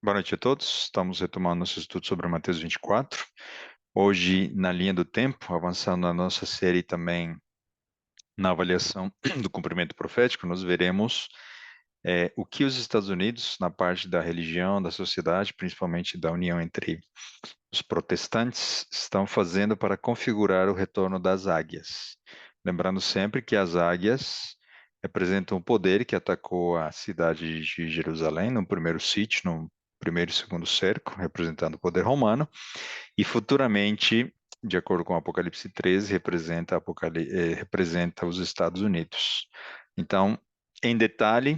Boa noite a todos. Estamos retomando nosso estudo sobre Mateus 24. Hoje, na linha do tempo, avançando na nossa série também na avaliação do cumprimento profético, nós veremos o que os Estados Unidos, na parte da religião, da sociedade, principalmente da união entre os protestantes, estão fazendo para configurar o retorno das águias. Lembrando sempre que as águias representam o poder que atacou a cidade de Jerusalém no primeiro sítio, no primeiro e segundo cerco, representando o poder romano, e futuramente, de acordo com Apocalipse 13, representa os Estados Unidos. Então, em detalhe,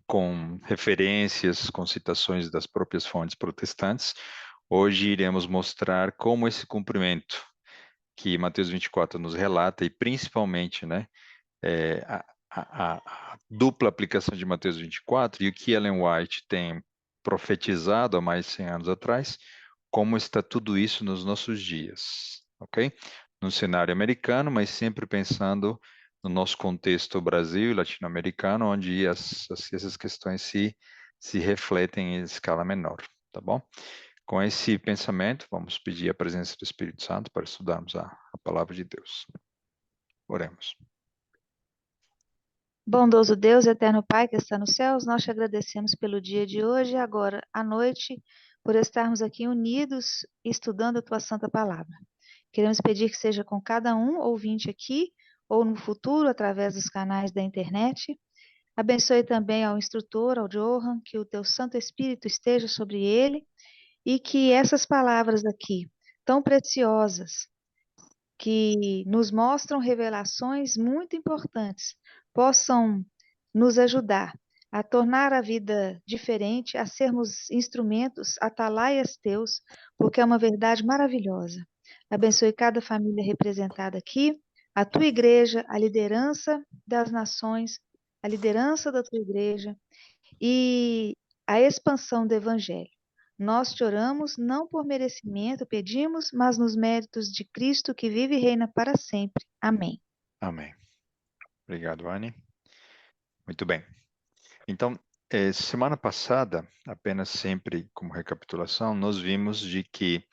com referências, com citações das próprias fontes protestantes, hoje iremos mostrar como esse cumprimento que Mateus 24 nos relata, e principalmente, né, é, a dupla aplicação de Mateus 24 e o que Ellen White tem profetizado há mais de 100 anos atrás, como está tudo isso nos nossos dias, ok? No cenário americano, mas sempre pensando no nosso contexto Brasil e latino-americano, onde essas questões se refletem em escala menor, tá bom? Com esse pensamento, vamos pedir a presença do Espírito Santo para estudarmos a palavra de Deus. Oremos. Bondoso Deus, eterno Pai que está nos céus, nós te agradecemos pelo dia de hoje e agora à noite, por estarmos aqui unidos estudando a tua santa palavra. Queremos pedir que seja com cada um ouvinte aqui ou no futuro através dos canais da internet. Abençoe também ao instrutor, ao Johan, que o teu Santo Espírito esteja sobre ele e que essas palavras aqui, tão preciosas, que nos mostram revelações muito importantes, possam nos ajudar a tornar a vida diferente, a sermos instrumentos, atalaias teus, porque é uma verdade maravilhosa. Abençoe cada família representada aqui, a tua igreja, a liderança das nações, a liderança da tua igreja e a expansão do evangelho. Nós te oramos não por merecimento, pedimos, mas nos méritos de Cristo que vive e reina para sempre. Amém. Amém. Obrigado, Anne. Muito bem. Então, semana passada, apenas sempre como recapitulação, nós vimos de que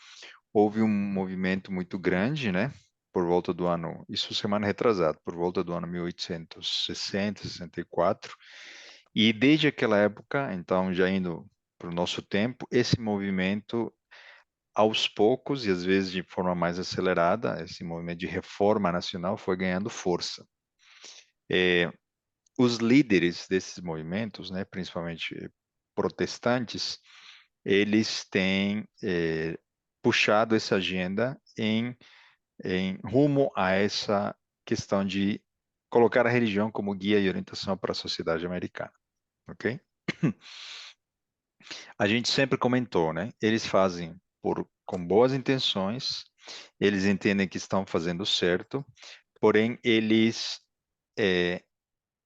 houve um movimento muito grande, né? Por volta do ano, isso semana retrasada, por volta do ano 1860, 64, e desde aquela época, então já indo para o nosso tempo, esse movimento, aos poucos e às vezes de forma mais acelerada, esse movimento de reforma nacional foi ganhando força. Os líderes desses movimentos, né, principalmente protestantes, eles têm puxado essa agenda em rumo a essa questão de colocar a religião como guia e orientação para a sociedade americana, ok? A gente sempre comentou, né? Eles fazem com boas intenções, eles entendem que estão fazendo certo, porém eles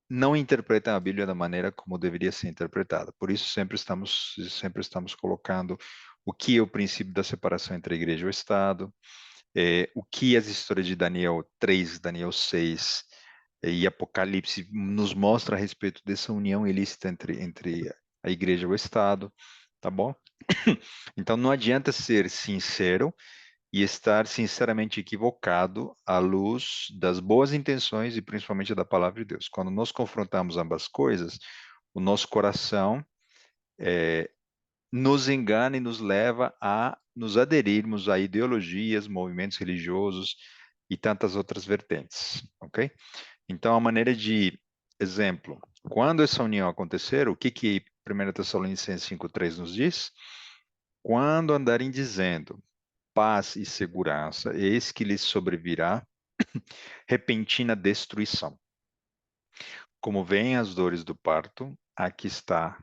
não interpretam a Bíblia da maneira como deveria ser interpretada. Por isso sempre estamos colocando o que é o princípio da separação entre a igreja e o Estado, o que as histórias de Daniel 3, Daniel 6 e Apocalipse nos mostra a respeito dessa união ilícita entre a igreja e o Estado, tá bom? Então não adianta ser sincero e estar sinceramente equivocado à luz das boas intenções e principalmente da palavra de Deus. Quando nós confrontamos ambas coisas, o nosso coração nos engana e nos leva a nos aderirmos a ideologias, movimentos religiosos e tantas outras vertentes, ok? Então, a maneira de exemplo, quando essa união acontecer, o que 1 Tessalonicenses 5,3 nos diz? Quando andarem dizendo paz e segurança, eis que lhes sobrevirá repentina destruição. Como vêm as dores do parto, aqui está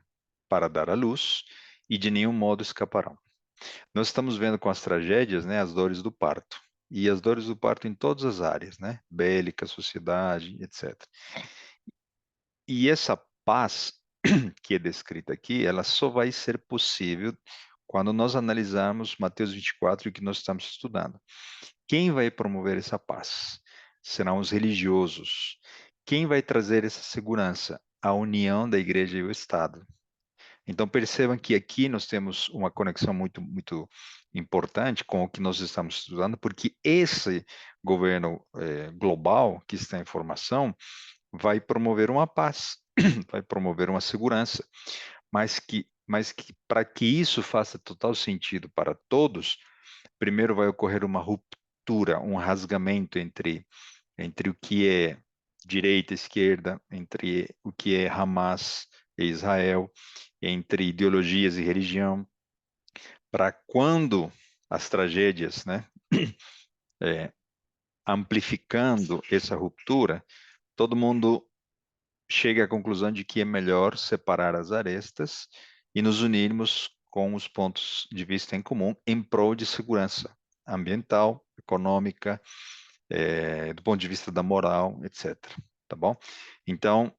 para dar à luz, e de nenhum modo escaparão. Nós estamos vendo com as tragédias, né, as dores do parto. E as dores do parto em todas as áreas, né? Bélica, sociedade, etc. E essa paz que é descrita aqui, ela só vai ser possível quando nós analisarmos Mateus 24 e o que nós estamos estudando. Quem vai promover essa paz? Serão os religiosos. Quem vai trazer essa segurança? A união da igreja e o Estado. Então percebam que aqui nós temos uma conexão muito importante com o que nós estamos estudando, porque esse governo global que está em formação vai promover uma paz, vai promover uma segurança, mas que para que isso faça total sentido para todos, primeiro vai ocorrer uma ruptura, um rasgamento entre o que é direita e esquerda, entre o que é Hamas e Israel, entre ideologias e religião, para quando as tragédias, né, amplificando essa ruptura, todo mundo chega à conclusão de que é melhor separar as arestas e nos unirmos com os pontos de vista em comum em prol de segurança ambiental, econômica, do ponto de vista da moral, etc. Tá bom? Então,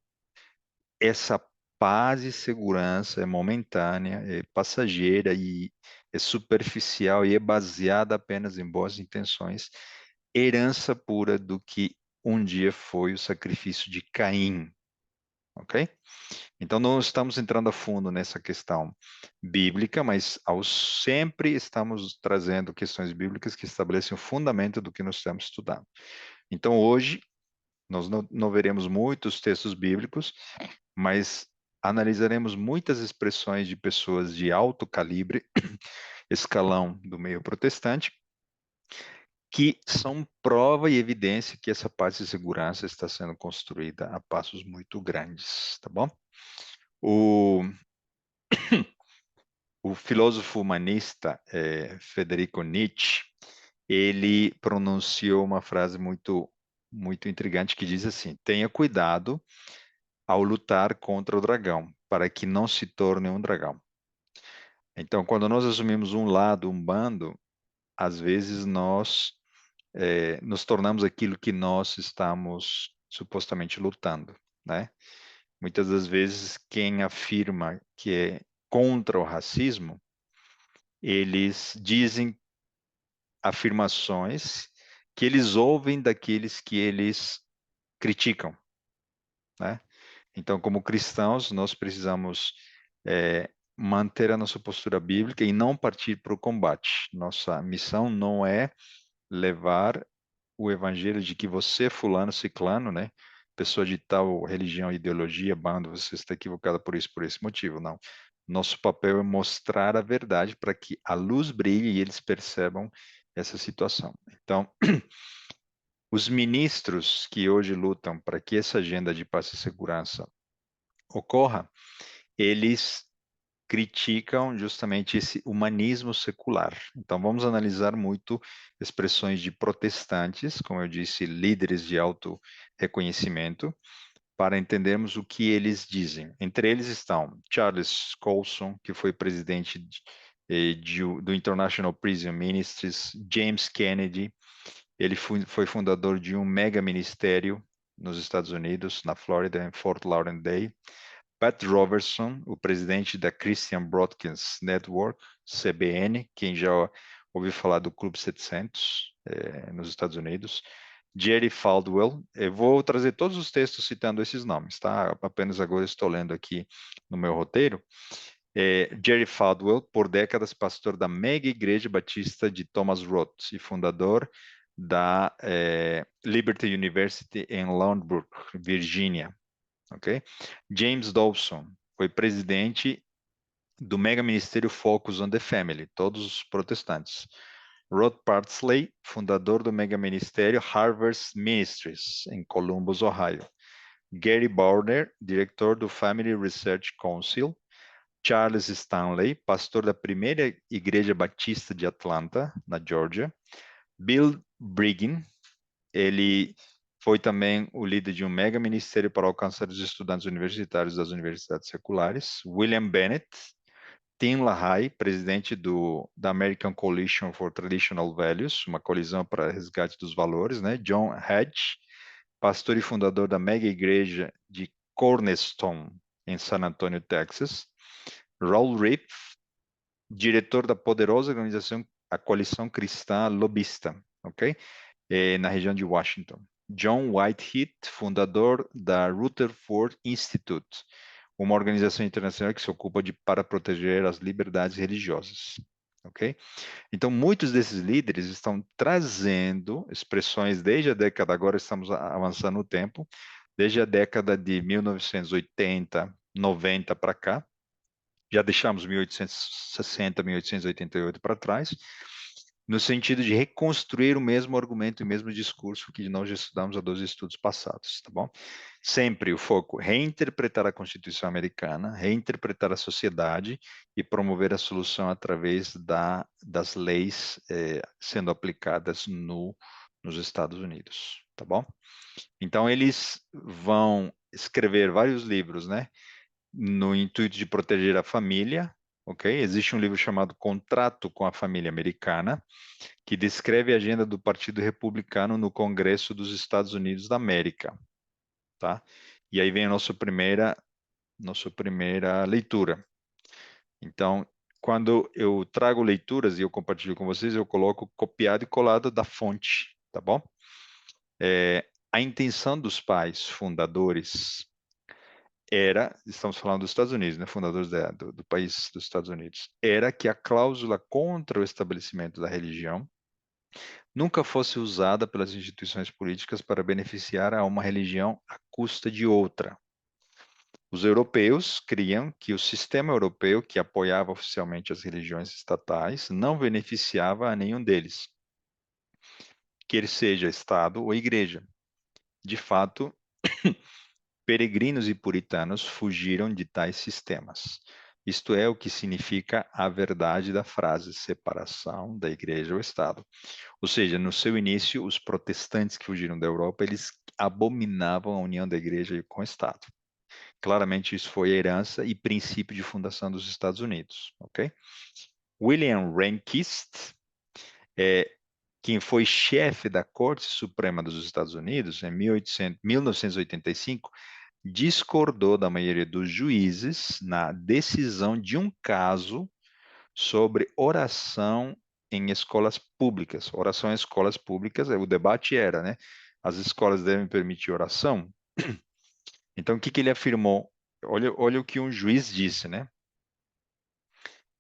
essa paz e segurança é momentânea, é passageira e é superficial e é baseada apenas em boas intenções, herança pura do que um dia foi o sacrifício de Caim, ok? Então, não estamos entrando a fundo nessa questão bíblica, mas sempre estamos trazendo questões bíblicas que estabelecem o fundamento do que nós estamos estudando. Então, hoje, nós não veremos muitos textos bíblicos, mas analisaremos muitas expressões de pessoas de alto calibre, escalão do meio protestante, que são prova e evidência que essa paz e segurança está sendo construída a passos muito grandes, tá bom? O, o filósofo humanista Federico Nietzsche, ele pronunciou uma frase muito intrigante que diz assim: tenha cuidado ao lutar contra o dragão, para que não se torne um dragão. Então, quando nós assumimos um lado, um bando, às vezes nós nos tornamos aquilo que nós estamos supostamente lutando, né? Muitas das vezes, quem afirma que é contra o racismo, eles dizem afirmações que eles ouvem daqueles que eles criticam, né? Então, como cristãos, nós precisamos manter a nossa postura bíblica e não partir para o combate. Nossa missão não é levar o evangelho de que você, fulano, ciclano, né? Pessoa de tal religião, ideologia, bando, você está equivocada por isso, por esse motivo. Não. Nosso papel é mostrar a verdade para que a luz brilhe e eles percebam essa situação. Então, os ministros que hoje lutam para que essa agenda de paz e segurança ocorra, eles criticam justamente esse humanismo secular. Então, vamos analisar muito expressões de protestantes, como eu disse, líderes de alto reconhecimento, para entendermos o que eles dizem. Entre eles estão Charles Colson, que foi presidente do International Prison Ministries, James Kennedy, ele foi fundador de um mega ministério nos Estados Unidos, na Flórida, em Fort Lauderdale. Pat Robertson, o presidente da Christian Broadcast Network, CBN, quem já ouviu falar do Clube 700 nos Estados Unidos. Jerry Falwell, eu vou trazer todos os textos citando esses nomes, tá? Apenas agora estou lendo aqui no meu roteiro. Jerry Falwell, por décadas pastor da mega igreja batista de Thomas Roth e fundador da Liberty University em Lawrence, Virgínia. Ok? James Dobson foi presidente do mega ministério Focus on the Family, todos os protestantes. Rod Parsley, fundador do mega ministério Harvest Ministries, em Columbus, Ohio. Gary Bauer, diretor do Family Research Council. Charles Stanley, pastor da primeira igreja batista de Atlanta, na Georgia. Bill Brigham, ele foi também o líder de um mega ministério para alcançar os estudantes universitários das universidades seculares. William Bennett, Tim LaHaye, presidente da American Coalition for Traditional Values, uma colisão para resgate dos valores, né? John Hedge, pastor e fundador da mega igreja de Cornerstone, em San Antonio, Texas. Raul Riff, diretor da poderosa organização a Coalição Cristã Lobista, ok? Na região de Washington. John Whitehead, fundador da Rutherford Institute, uma organização internacional que se ocupa para proteger as liberdades religiosas. Ok? Então, muitos desses líderes estão trazendo expressões desde a década, agora estamos avançando no tempo, desde a década de 1980, 90 para cá, já deixamos 1860, 1888 para trás, no sentido de reconstruir o mesmo argumento e o mesmo discurso que nós já estudamos há 12 estudos passados, tá bom? Sempre o foco, reinterpretar a Constituição americana, reinterpretar a sociedade e promover a solução através das leis sendo aplicadas nos Estados Unidos, tá bom? Então, eles vão escrever vários livros, né? No intuito de proteger a família, ok? Existe um livro chamado Contrato com a Família Americana, que descreve a agenda do Partido Republicano no Congresso dos Estados Unidos da América, tá? E aí vem a nossa primeira leitura. Então, quando eu trago leituras e eu compartilho com vocês, eu coloco copiado e colado da fonte, tá bom? A intenção dos pais fundadores estamos falando dos Estados Unidos, né, fundadores do país dos Estados Unidos, era que a cláusula contra o estabelecimento da religião nunca fosse usada pelas instituições políticas para beneficiar a uma religião à custa de outra. Os europeus criam que o sistema europeu, que apoiava oficialmente as religiões estatais, não beneficiava a nenhum deles, quer seja Estado ou Igreja. De fato, peregrinos e puritanos fugiram de tais sistemas. Isto é o que significa a verdade da frase separação da igreja ao Estado. Ou seja, no seu início, os protestantes que fugiram da Europa, eles abominavam a união da igreja com o Estado. Claramente isso foi herança e princípio de fundação dos Estados Unidos, ok? William Rehnquist, quem foi chefe da Corte Suprema dos Estados Unidos em 1985, discordou da maioria dos juízes na decisão de um caso sobre oração em escolas públicas. Oração em escolas públicas, o debate era, né? As escolas devem permitir oração? Então, o que ele afirmou? Olha o que um juiz disse, né?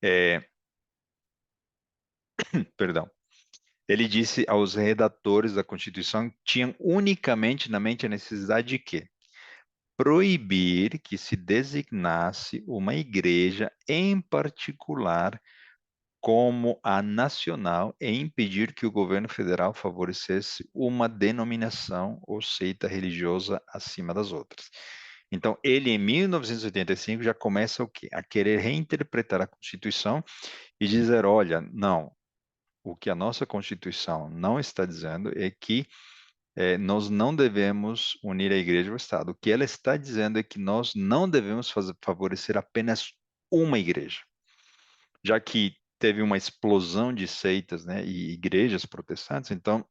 É, perdão. Ele disse aos redatores da Constituição que tinham unicamente na mente a necessidade de quê? Proibir que se designasse uma igreja em particular como a nacional e impedir que o governo federal favorecesse uma denominação ou seita religiosa acima das outras. Então, ele, em 1985, já começa o quê? A querer reinterpretar a Constituição e dizer, olha, não, o que a nossa Constituição não está dizendo é que nós não devemos unir a igreja ao Estado. O que ela está dizendo é que nós não devemos favorecer apenas uma igreja, já que teve uma explosão de seitas, né, e igrejas protestantes. Então,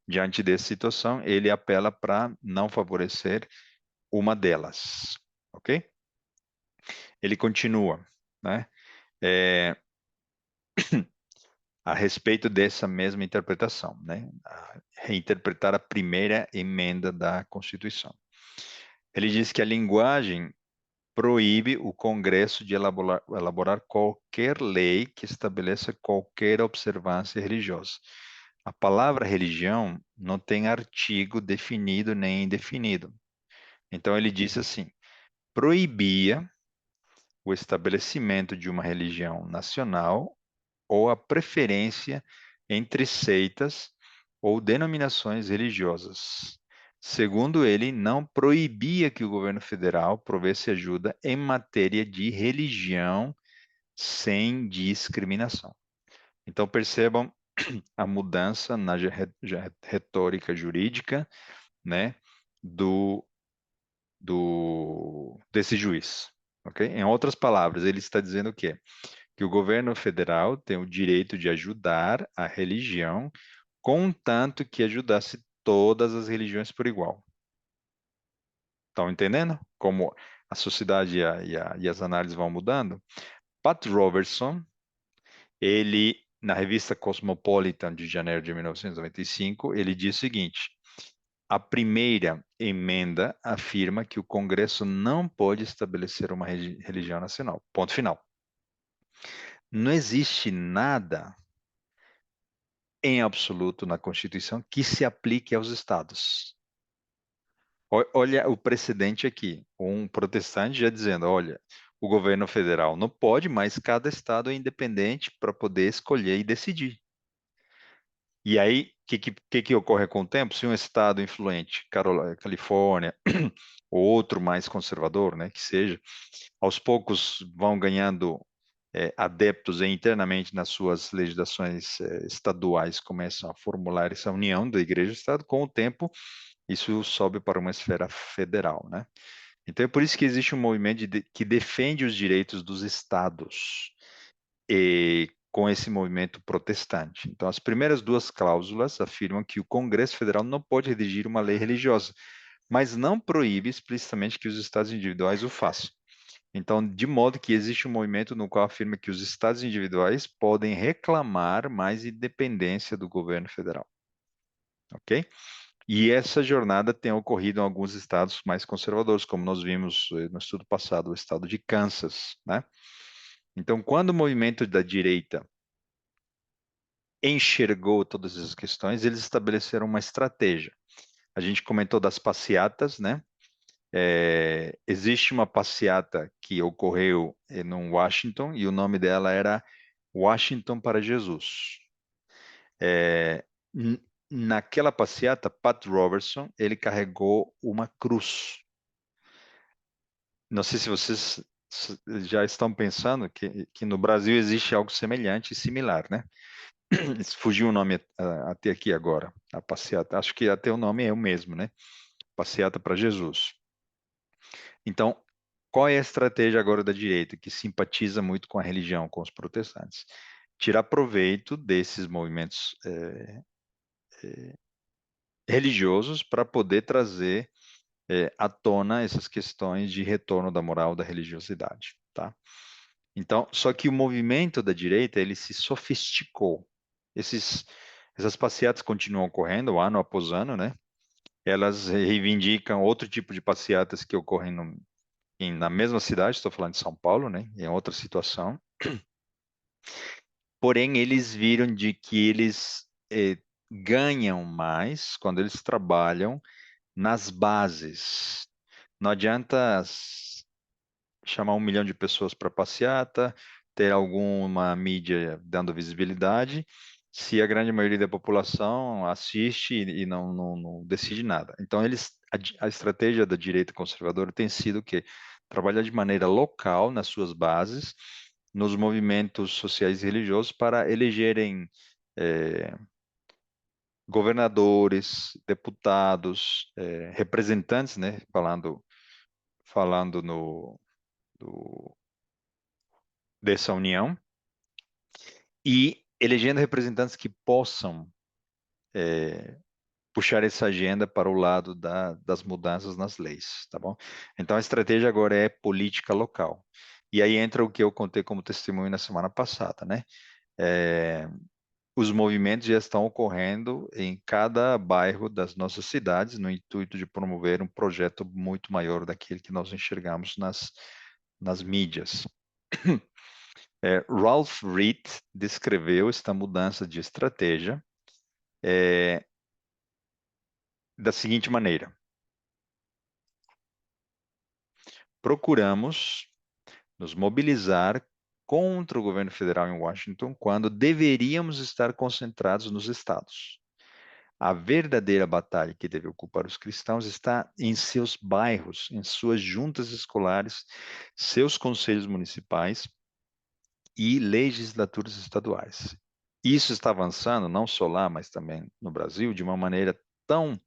diante dessa situação, ele apela para não favorecer uma delas, ok? Ele continua, né? É, a respeito dessa mesma interpretação, né? Reinterpretar a primeira emenda da Constituição. Ele diz que a linguagem proíbe o Congresso de elaborar qualquer lei que estabeleça qualquer observância religiosa. A palavra religião não tem artigo definido nem indefinido. Então ele disse assim: proibia o estabelecimento de uma religião nacional ou a preferência entre seitas ou denominações religiosas. Segundo ele, não proibia que o governo federal provesse ajuda em matéria de religião sem discriminação. Então percebam a mudança na retórica jurídica, né, do, desse juiz. Okay? Em outras palavras, ele está dizendo o quê? Que o governo federal tem o direito de ajudar a religião, contanto que ajudasse todas as religiões por igual. Estão entendendo como a sociedade e as análises vão mudando? Pat Robertson, ele, na revista Cosmopolitan de janeiro de 1995, ele diz o seguinte: a primeira emenda afirma que o Congresso não pode estabelecer uma religião nacional. Ponto final. Não existe nada em absoluto na Constituição que se aplique aos estados. Olha o precedente aqui, um protestante já dizendo, olha, o governo federal não pode, mas cada estado é independente para poder escolher e decidir. E aí, o que ocorre com o tempo? Se um estado influente, Califórnia, ou outro mais conservador, né, que seja, aos poucos vão ganhando adeptos internamente nas suas legislações estaduais, começam a formular essa união da igreja e estado, com o tempo isso sobe para uma esfera federal, né? Então é por isso que existe um movimento que defende os direitos dos estados com esse movimento protestante. Então as primeiras duas cláusulas afirmam que o Congresso Federal não pode redigir uma lei religiosa, mas não proíbe explicitamente que os estados individuais o façam. Então, de modo que existe um movimento no qual afirma que os estados individuais podem reclamar mais independência do governo federal, ok? E essa jornada tem ocorrido em alguns estados mais conservadores, como nós vimos no estudo passado, o estado de Kansas, né? Então, quando o movimento da direita enxergou todas essas questões, eles estabeleceram uma estratégia. A gente comentou das passeatas, né? Existe uma passeata que ocorreu no Washington e o nome dela era Washington para Jesus. É, naquela passeata, Pat Robertson, ele carregou uma cruz. Não sei se vocês já estão pensando que no Brasil existe algo semelhante e similar, né? Fugiu o nome até aqui agora, a passeata. Acho que até o nome é o mesmo, né? Passeata para Jesus. Então, qual é a estratégia agora da direita, que simpatiza muito com a religião, com os protestantes? Tirar proveito desses movimentos religiosos para poder trazer à tona essas questões de retorno da moral, da religiosidade, tá? Então, só que o movimento da direita, ele se sofisticou. Essas passeatas continuam ocorrendo ano após ano, né? Elas reivindicam outro tipo de passeatas que ocorrem na mesma cidade, estou falando de São Paulo, né? Em outra situação. Porém, eles viram de que eles ganham mais quando eles trabalham nas bases. Não adianta chamar 1 milhão de pessoas para passeata, ter alguma mídia dando visibilidade, se a grande maioria da população assiste e não decide nada. Então, a estratégia da direita conservadora tem sido que trabalhar de maneira local nas suas bases, nos movimentos sociais e religiosos para elegerem governadores, deputados, representantes, né, falando do, dessa união, e elegendo representantes que possam puxar essa agenda para o lado das mudanças nas leis, tá bom? Então a estratégia agora é política local. E aí entra o que eu contei como testemunho na semana passada, né? É, os movimentos já estão ocorrendo em cada bairro das nossas cidades, no intuito de promover um projeto muito maior daquele que nós enxergamos nas mídias. Ralph Reed descreveu esta mudança de estratégia da seguinte maneira: procuramos nos mobilizar contra o governo federal em Washington quando deveríamos estar concentrados nos estados. A verdadeira batalha que deve ocupar os cristãos está em seus bairros, em suas juntas escolares, seus conselhos municipais e legislaturas estaduais. Isso está avançando, não só lá, mas também no Brasil, de uma maneira tão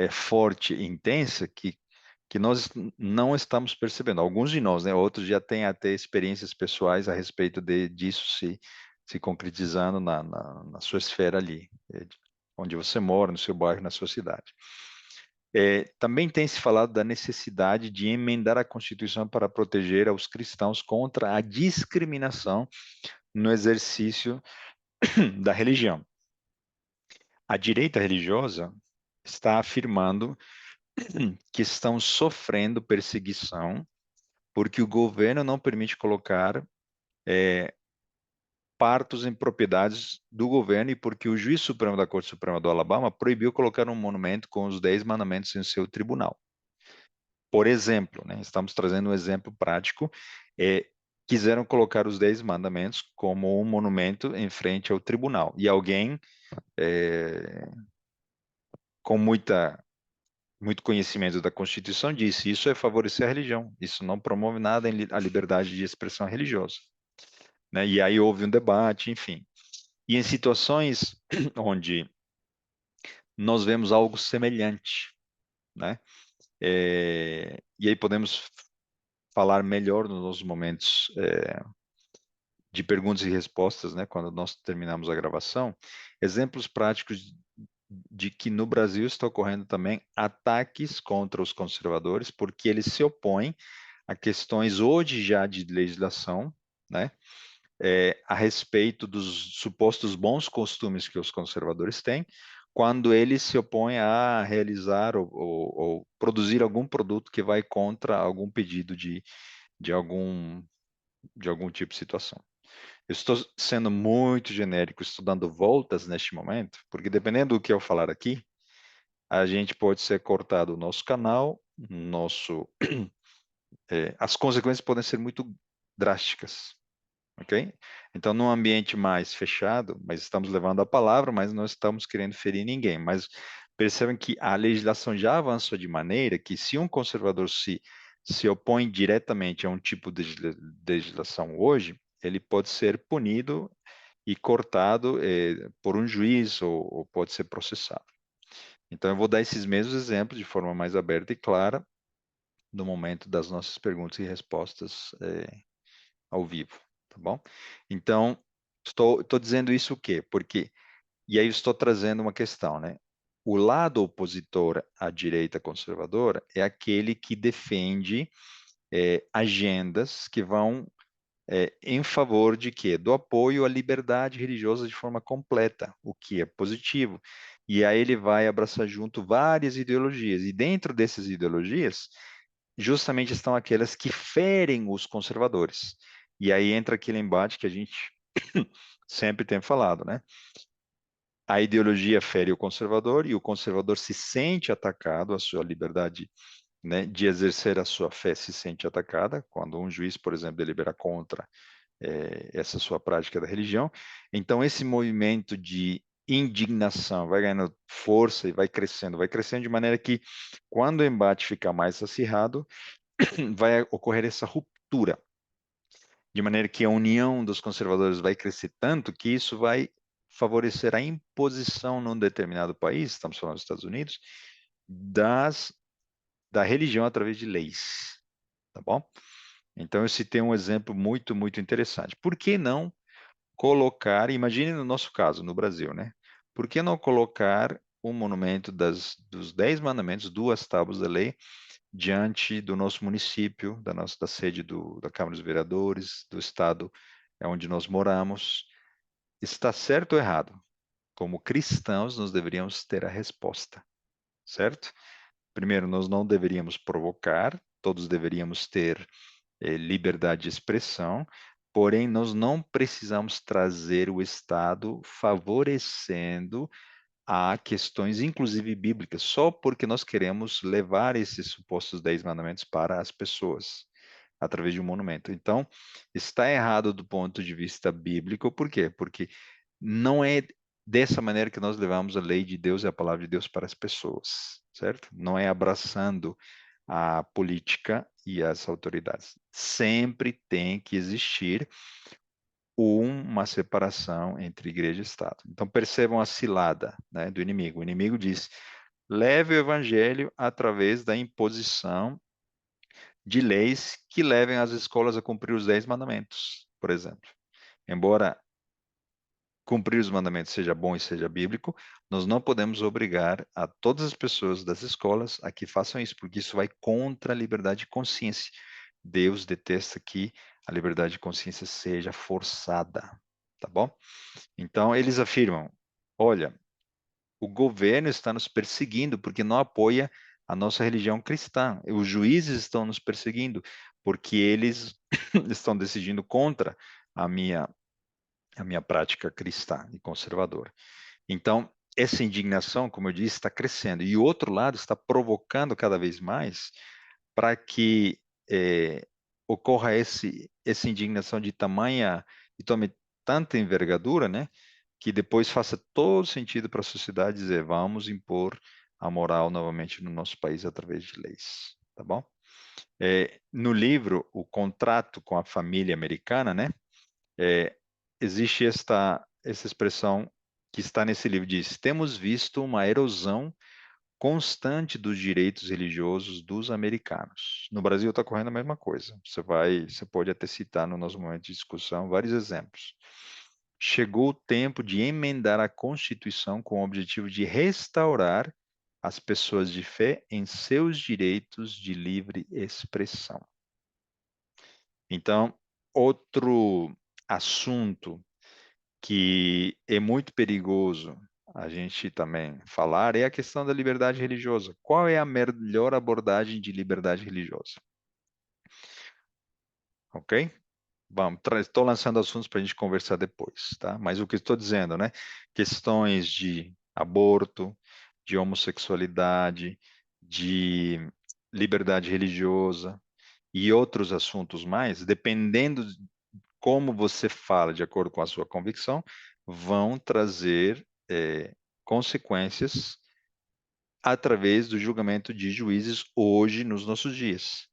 forte e intensa que nós não estamos percebendo. Alguns de nós, né? Outros já têm até experiências pessoais a respeito disso se concretizando na sua esfera ali, onde você mora, no seu bairro, na sua cidade. Também tem se falado da necessidade de emendar a Constituição para proteger aos cristãos contra a discriminação no exercício da religião. A direita religiosa está afirmando que estão sofrendo perseguição porque o governo não permite colocar partos em propriedades do governo e porque o juiz supremo da Corte Suprema do Alabama proibiu colocar um monumento com os 10 mandamentos em seu tribunal. Por exemplo, né, estamos trazendo um exemplo prático, quiseram colocar os 10 mandamentos como um monumento em frente ao tribunal. E alguém com muito conhecimento da Constituição disse, isso é favorecer a religião, isso não promove nada a liberdade de expressão religiosa. Né? E aí houve um debate, enfim. E em situações onde nós vemos algo semelhante, né? E aí podemos falar melhor nos momentos de perguntas e respostas, né? Quando nós terminamos a gravação, exemplos práticos de que no Brasil está ocorrendo também ataques contra os conservadores, porque eles se opõem a questões hoje já de legislação, né? A respeito dos supostos bons costumes que os conservadores têm, quando eles se opõem a realizar ou produzir algum produto que vai contra algum pedido de algum, de algum tipo de situação. Eu estou sendo muito genérico, estudando voltas neste momento, porque dependendo do que eu falar aqui, a gente pode ser cortado o nosso canal, as consequências podem ser muito drásticas. Ok? Então, num ambiente mais fechado, mas estamos levando a palavra, mas não estamos querendo ferir ninguém. Mas percebem que a legislação já avançou de maneira que se um conservador se opõe diretamente a um tipo de legislação hoje, ele pode ser punido e cortado por um juiz ou pode ser processado. Então, eu vou dar esses mesmos exemplos de forma mais aberta e clara no momento das nossas perguntas e respostas ao vivo, tá bom? Então, estou dizendo isso o quê? Porque, e aí eu estou trazendo uma questão, né? O lado opositor à direita conservadora é aquele que defende agendas que vão em favor de quê? Do apoio à liberdade religiosa de forma completa, o que é positivo. E aí ele vai abraçar junto várias ideologias. E dentro dessas ideologias, justamente estão aquelas que ferem os conservadores. E aí entra aquele embate que a gente sempre tem falado, né? A ideologia fere o conservador e o conservador se sente atacado, a sua liberdade, né, de exercer a sua fé se sente atacada quando um juiz, por exemplo, delibera contra essa sua prática da religião. Então, esse movimento de indignação vai ganhando força e vai crescendo de maneira que, quando o embate fica mais acirrado, vai ocorrer essa ruptura, de maneira que a união dos conservadores vai crescer tanto que isso vai favorecer a imposição num determinado país, estamos falando dos Estados Unidos, da religião através de leis, tá bom? Então eu citei um exemplo muito, muito interessante. Por que não colocar, imagine no nosso caso, no Brasil, né? Por que não colocar um monumento dos 10 mandamentos, duas tábuas da lei, diante do nosso município, da sede da Câmara dos Vereadores, do estado onde nós moramos? Está certo ou errado? Como cristãos, nós deveríamos ter a resposta, certo? Primeiro, nós não deveríamos provocar, todos deveríamos ter liberdade de expressão, porém, nós não precisamos trazer o Estado favorecendo a questões, inclusive bíblicas, só porque nós queremos levar esses supostos 10 mandamentos para as pessoas, através de um monumento. Então, está errado do ponto de vista bíblico, por quê? Porque não é dessa maneira que nós levamos a lei de Deus e a palavra de Deus para as pessoas, certo? Não é abraçando a política e as autoridades. Sempre tem que existir uma separação entre igreja e Estado. Então percebam a cilada, né, do inimigo. O inimigo diz: leve o evangelho através da imposição de leis que levem as escolas a cumprir os 10 mandamentos, por exemplo. Embora cumprir os mandamentos seja bom e seja bíblico, nós não podemos obrigar a todas as pessoas das escolas a que façam isso, porque isso vai contra a liberdade de consciência. Deus detesta que a liberdade de consciência seja forçada, tá bom? Então, eles afirmam: olha, o governo está nos perseguindo porque não apoia a nossa religião cristã. Os juízes estão nos perseguindo porque eles estão decidindo contra a minha, a minha prática cristã e conservadora. Então, essa indignação, como eu disse, está crescendo. E o outro lado está provocando cada vez mais para que ocorra essa indignação de tamanha e tome tanta envergadura, né, que depois faça todo sentido para a sociedade dizer vamos impor a moral novamente no nosso país através de leis, tá bom? No livro O Contrato com a Família Americana, né, é, existe essa expressão que está nesse livro, diz, temos visto uma erosão constante dos direitos religiosos dos americanos. No Brasil está ocorrendo a mesma coisa. Você pode até citar no nosso momento de discussão vários exemplos. Chegou o tempo de emendar a Constituição com o objetivo de restaurar as pessoas de fé em seus direitos de livre expressão. Então, outro assunto que é muito perigoso a gente também falar é a questão da liberdade religiosa. Qual é a melhor abordagem de liberdade religiosa? Ok? Vamos, estou lançando assuntos para a gente conversar depois, tá? Mas o que estou dizendo, né? Questões de aborto, de homossexualidade, de liberdade religiosa e outros assuntos mais, dependendo de como você fala de acordo com a sua convicção, vão trazer consequências através do julgamento de juízes hoje nos nossos dias,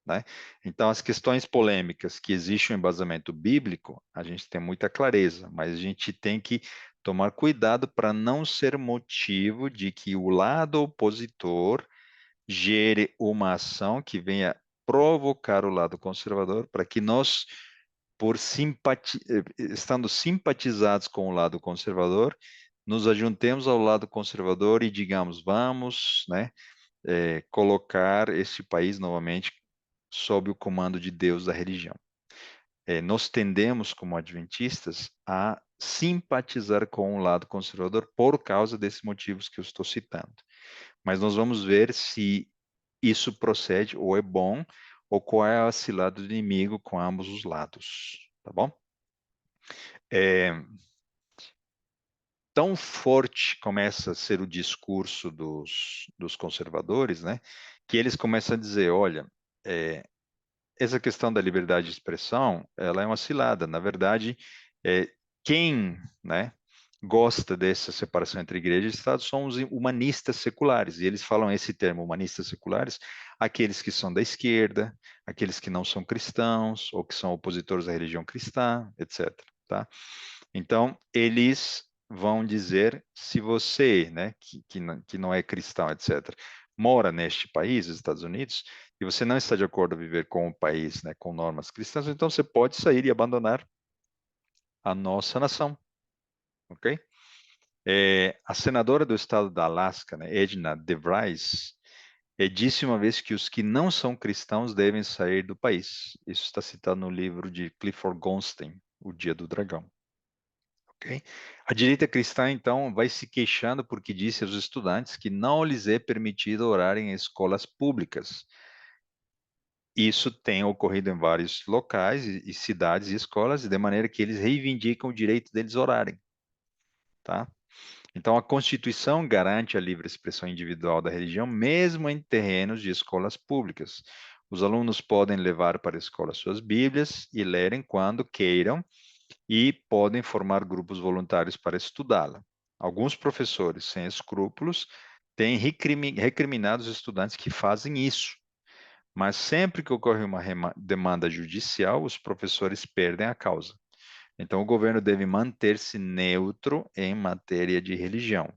né? Então, as questões polêmicas que existem um embasamento bíblico, a gente tem muita clareza, mas a gente tem que tomar cuidado para não ser motivo de que o lado opositor gere uma ação que venha provocar o lado conservador para que nós, estando simpatizados com o lado conservador, nos ajuntemos ao lado conservador e digamos, vamos, né, colocar este país novamente sob o comando de Deus da religião. Nós tendemos, como adventistas, a simpatizar com o lado conservador por causa desses motivos que eu estou citando. Mas nós vamos ver se isso procede ou é bom, ou qual é a cilada do inimigo com ambos os lados, tá bom? É, tão forte começa a ser o discurso dos conservadores, né, que eles começam a dizer, olha, é, essa questão da liberdade de expressão, ela é uma cilada. Na verdade, é, quem, né, gosta dessa separação entre igreja e Estado são os humanistas seculares. E eles falam esse termo, humanistas seculares, aqueles que são da esquerda, aqueles que não são cristãos ou que são opositores à religião cristã, etc. Tá? Então, eles vão dizer, se você, né, que não é cristão, etc., mora neste país, os Estados Unidos, e você não está de acordo a viver com o país, né, com normas cristãs, então você pode sair e abandonar a nossa nação, ok? A senadora do estado da Alaska, né, Edna DeVries, disse uma vez que os que não são cristãos devem sair do país. Isso está citado no livro de Clifford Gonstein, O Dia do Dragão. Okay? A direita cristã, então, vai se queixando porque disse aos estudantes que não lhes é permitido orar em escolas públicas. Isso tem ocorrido em vários locais e cidades e escolas, de maneira que eles reivindicam o direito deles orarem, tá? Então, a Constituição garante a livre expressão individual da religião, mesmo em terrenos de escolas públicas. Os alunos podem levar para a escola suas Bíblias e lerem quando queiram, e podem formar grupos voluntários para estudá-la. Alguns professores, sem escrúpulos, têm recriminado os estudantes que fazem isso, mas sempre que ocorre uma demanda judicial, os professores perdem a causa. Então, o governo deve manter-se neutro em matéria de religião.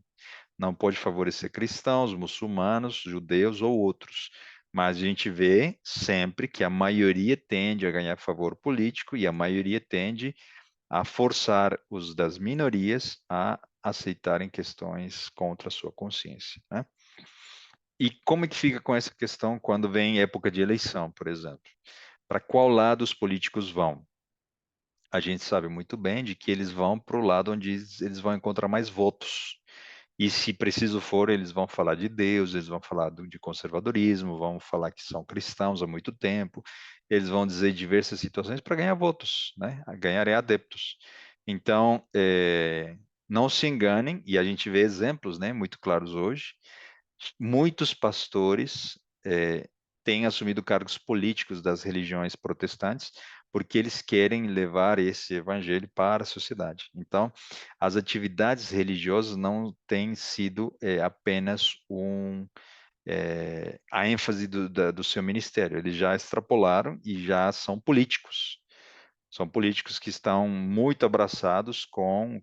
Não pode favorecer cristãos, muçulmanos, judeus ou outros. Mas a gente vê sempre que a maioria tende a ganhar favor político e a maioria tende a forçar os das minorias a aceitarem questões contra a sua consciência, né? E como é que fica com essa questão quando vem época de eleição, por exemplo? Para qual lado os políticos vão? A gente sabe muito bem de que eles vão para o lado onde eles vão encontrar mais votos. E se preciso for, eles vão falar de Deus, eles vão falar de conservadorismo, vão falar que são cristãos há muito tempo, eles vão dizer diversas situações para ganhar votos, né? A ganharem adeptos. Então, não se enganem, e a gente vê exemplos, né, muito claros hoje. Muitos pastores têm assumido cargos políticos das religiões protestantes porque eles querem levar esse evangelho para a sociedade. Então, as atividades religiosas não têm sido apenas a ênfase do seu ministério. Eles já extrapolaram e já são políticos. São políticos que estão muito abraçados com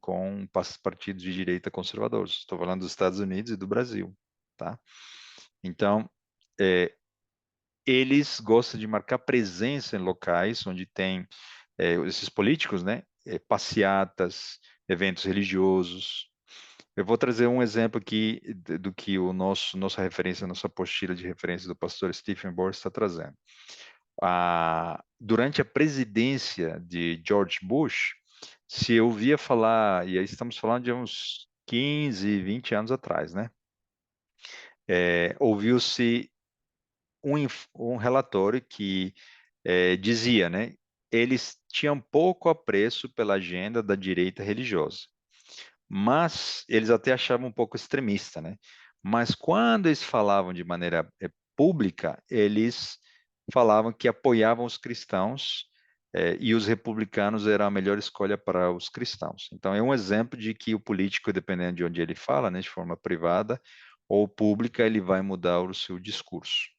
partidos de direita conservadores. Estou falando dos Estados Unidos e do Brasil, tá? Então, é, eles gostam de marcar presença em locais onde tem esses políticos, né? Passeatas, eventos religiosos. Eu vou trazer um exemplo aqui do que nossa referência, nossa apostila de referência do pastor Stephen Bohr está trazendo. Durante a presidência de George Bush, se ouvia falar, e aí estamos falando de uns 15, 20 anos atrás, né? Ouviu-se um relatório que dizia, né? Eles tinham pouco apreço pela agenda da direita religiosa, mas eles até achavam um pouco extremista, né? Mas quando eles falavam de maneira pública, eles falavam que apoiavam os cristãos e os republicanos eram a melhor escolha para os cristãos. Então é um exemplo de que o político, dependendo de onde ele fala, né, de forma privada ou pública, ele vai mudar o seu discurso.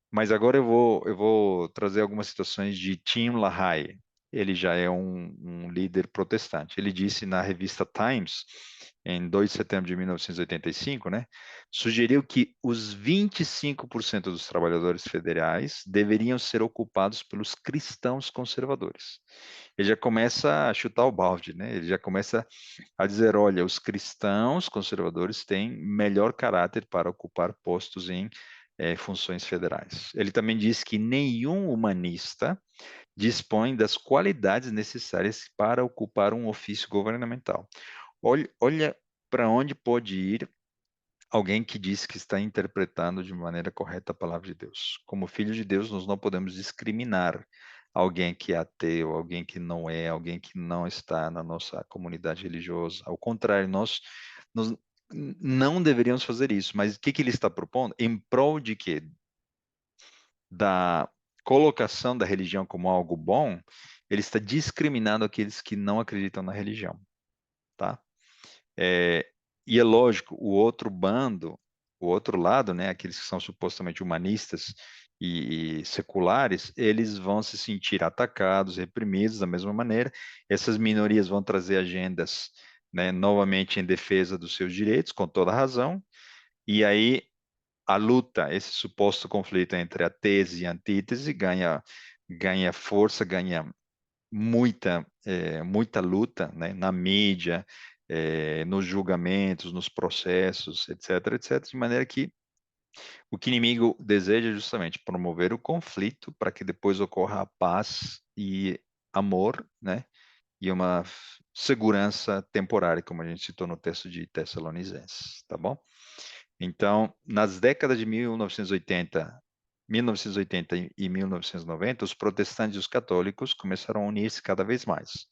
Mas agora eu vou trazer algumas situações de Tim LaHaye. Ele já é um líder protestante. Ele disse na revista Times, em 2 de setembro de 1985, né, sugeriu que os 25% dos trabalhadores federais deveriam ser ocupados pelos cristãos conservadores. Ele já começa a chutar o balde, né? Ele já começa a dizer, olha, os cristãos conservadores têm melhor caráter para ocupar postos em funções federais. Ele também diz que nenhum humanista dispõe das qualidades necessárias para ocupar um ofício governamental. Olha para onde pode ir alguém que diz que está interpretando de maneira correta a palavra de Deus. Como filho de Deus, nós não podemos discriminar alguém que é ateu, alguém que não é, alguém que não está na nossa comunidade religiosa. Ao contrário, nós não deveríamos fazer isso. Mas o que que ele está propondo? Em prol de quê? Da colocação da religião como algo bom, ele está discriminando aqueles que não acreditam na religião, tá? É, e é lógico, o outro bando, o outro lado, né, aqueles que são supostamente humanistas e seculares, eles vão se sentir atacados, reprimidos da mesma maneira. Essas minorias vão trazer agendas, né, novamente em defesa dos seus direitos, com toda razão. E aí a luta, esse suposto conflito entre a tese e a antítese ganha força, ganha muita luta, né, na mídia, nos julgamentos, nos processos, etc, etc, de maneira que o que o inimigo deseja é justamente promover o conflito para que depois ocorra a paz e amor, né, e uma segurança temporária, como a gente citou no texto de Tessalonicenses, tá bom? Então, nas décadas de 1980 e 1990, os protestantes e os católicos começaram a unir-se cada vez mais.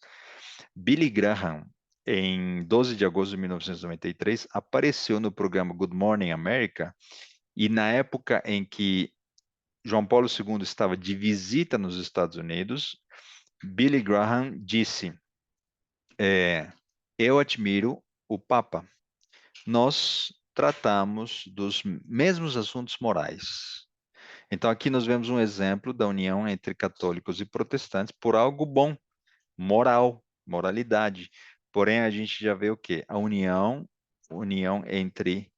Billy Graham, em 12 de agosto de 1993, apareceu no programa Good Morning America, e na época em que João Paulo II estava de visita nos Estados Unidos, Billy Graham disse: Eu admiro o Papa. Nós tratamos dos mesmos assuntos morais. Então, aqui nós vemos um exemplo da união entre católicos e protestantes por algo bom, moral, moralidade. Porém, a gente já vê o quê? A união entre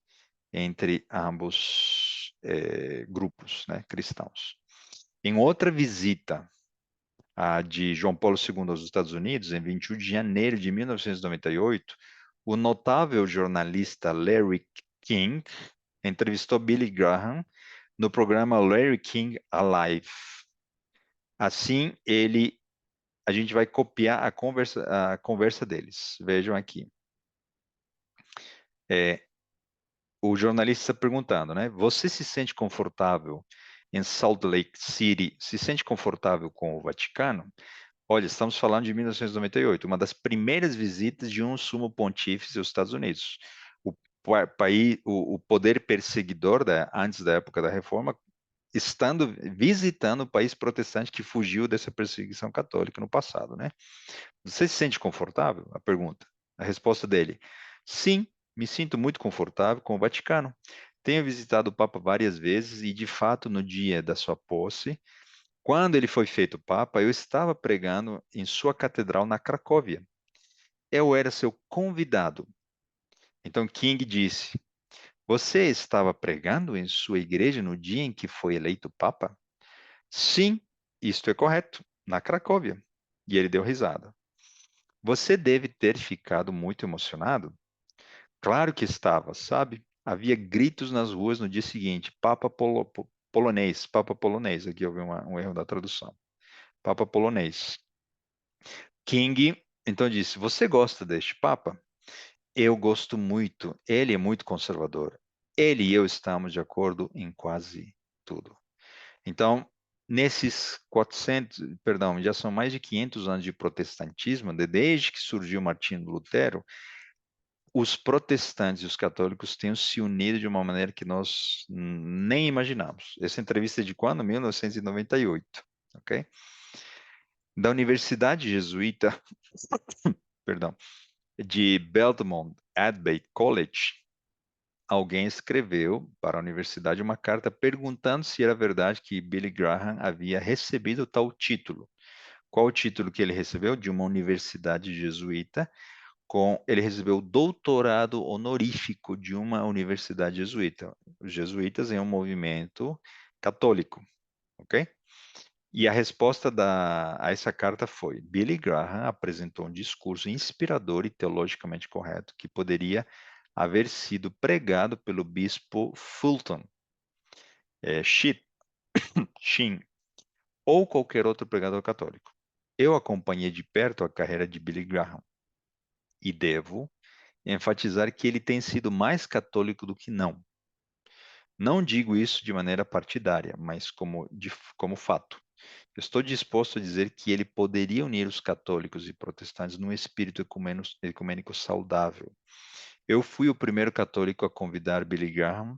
ambos grupos, né, cristãos. Em outra visita a de João Paulo II aos Estados Unidos, em 21 de janeiro de 1998, o notável jornalista Larry King entrevistou Billy Graham no programa Larry King Alive. Assim, a gente vai copiar a conversa deles. Vejam aqui. O jornalista está perguntando, né? Você se sente confortável em Salt Lake City? Se sente confortável com o Vaticano? Olha, estamos falando de 1998, uma das primeiras visitas de um sumo pontífice aos Estados Unidos. O país, o poder perseguidor antes da época da Reforma, visitando o país protestante que fugiu dessa perseguição católica no passado, né? Você se sente confortável? A pergunta. A resposta dele: sim, me sinto muito confortável com o Vaticano. Tenho visitado o Papa várias vezes e, de fato, no dia da sua posse, quando ele foi feito Papa, eu estava pregando em sua catedral na Cracóvia. Eu era seu convidado. Então King disse: Você estava pregando em sua igreja no dia em que foi eleito Papa? Sim, isto é correto, na Cracóvia. E ele deu risada. Você deve ter ficado muito emocionado? Claro que estava, sabe? Havia gritos nas ruas no dia seguinte: polonês, Papa polonês. Aqui houve um erro da tradução. Papa polonês. King então disse: Você gosta deste Papa? Eu gosto muito. Ele é muito conservador. Ele e eu estamos de acordo em quase tudo. Então, nesses 400, perdão, já são mais de 500 anos de protestantismo, desde que surgiu Martinho Lutero, os protestantes e os católicos têm se unido de uma maneira que nós nem imaginamos. Essa entrevista é de quando? 1998, ok? Da Universidade Jesuíta, perdão, de Belmont Abbey College, alguém escreveu para a universidade uma carta perguntando se era verdade que Billy Graham havia recebido tal título. Qual o título que ele recebeu? De uma universidade jesuíta, ele recebeu o doutorado honorífico de uma universidade jesuíta. Os jesuítas em um movimento católico, ok? E a resposta a essa carta foi: Billy Graham apresentou um discurso inspirador e teologicamente correto que poderia haver sido pregado pelo bispo Fulton, Sheen, Sheen, ou qualquer outro pregador católico. Eu acompanhei de perto a carreira de Billy Graham e devo enfatizar que ele tem sido mais católico do que não. Não digo isso de maneira partidária, mas como fato. Estou disposto a dizer que ele poderia unir os católicos e protestantes num espírito ecumênico saudável. Eu fui o primeiro católico a convidar Billy Graham.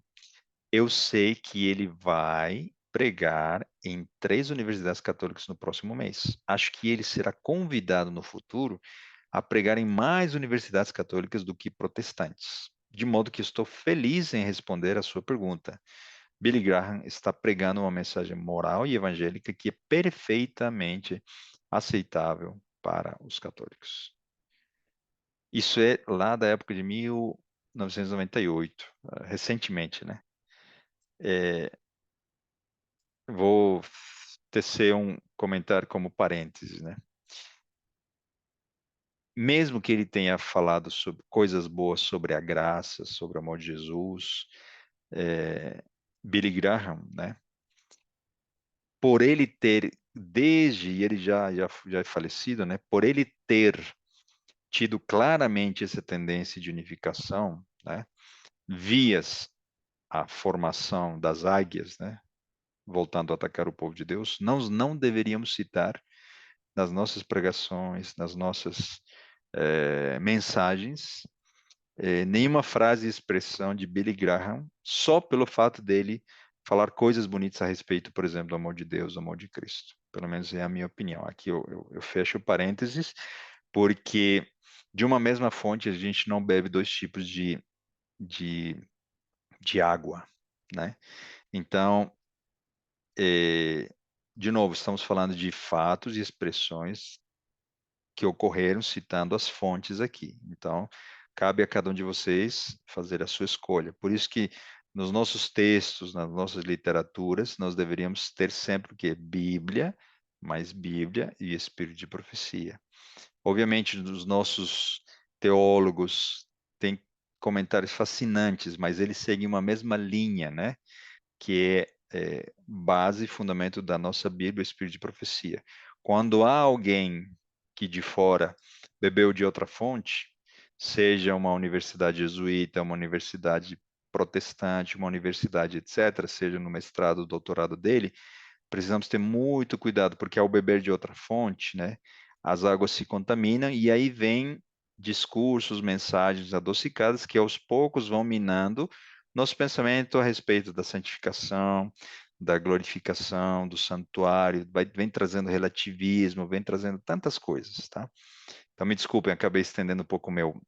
Eu sei que ele vai pregar em 3 universidades católicas no próximo mês. Acho que ele será convidado no futuro a pregar em mais universidades católicas do que protestantes. De modo que estou feliz em responder a sua pergunta. Billy Graham está pregando uma mensagem moral e evangélica que é perfeitamente aceitável para os católicos. Isso é lá da época de 1998, recentemente, né? É, vou tecer um comentário como parênteses, né? Mesmo que ele tenha falado sobre coisas boas sobre a graça, sobre o amor de Jesus, Billy Graham, né? Por ele ter, desde ele já é falecido, né? Por ele ter tido claramente essa tendência de unificação, né? Vias a formação das águias, né? Voltando a atacar o povo de Deus, nós não deveríamos citar nas nossas pregações, nas nossas mensagens, nenhuma frase e expressão de Billy Graham, só pelo fato dele falar coisas bonitas a respeito, por exemplo, do amor de Deus, do amor de Cristo. Pelo menos é a minha opinião. Aqui eu fecho parênteses, porque de uma mesma fonte a gente não bebe dois tipos de, de água, né? Então, de novo, estamos falando de fatos e expressões que ocorreram citando as fontes aqui. Então, cabe a cada um de vocês fazer a sua escolha. Por isso que nos nossos textos, nas nossas literaturas, nós deveríamos ter sempre o quê? Bíblia, mais Bíblia e Espírito de profecia. Obviamente, os nossos teólogos têm comentários fascinantes, mas eles seguem uma mesma linha, né? Que é base e fundamento da nossa Bíblia, o Espírito de profecia. Quando há alguém que de fora bebeu de outra fonte, seja uma universidade jesuíta, uma universidade protestante, uma universidade, etc., seja no mestrado, doutorado dele, precisamos ter muito cuidado, porque ao beber de outra fonte, né, as águas se contaminam e aí vem discursos, mensagens adocicadas que aos poucos vão minando nosso pensamento a respeito da santificação, da glorificação, do santuário, vem trazendo relativismo, vem trazendo tantas coisas, tá? Então me desculpem, acabei estendendo um pouco meu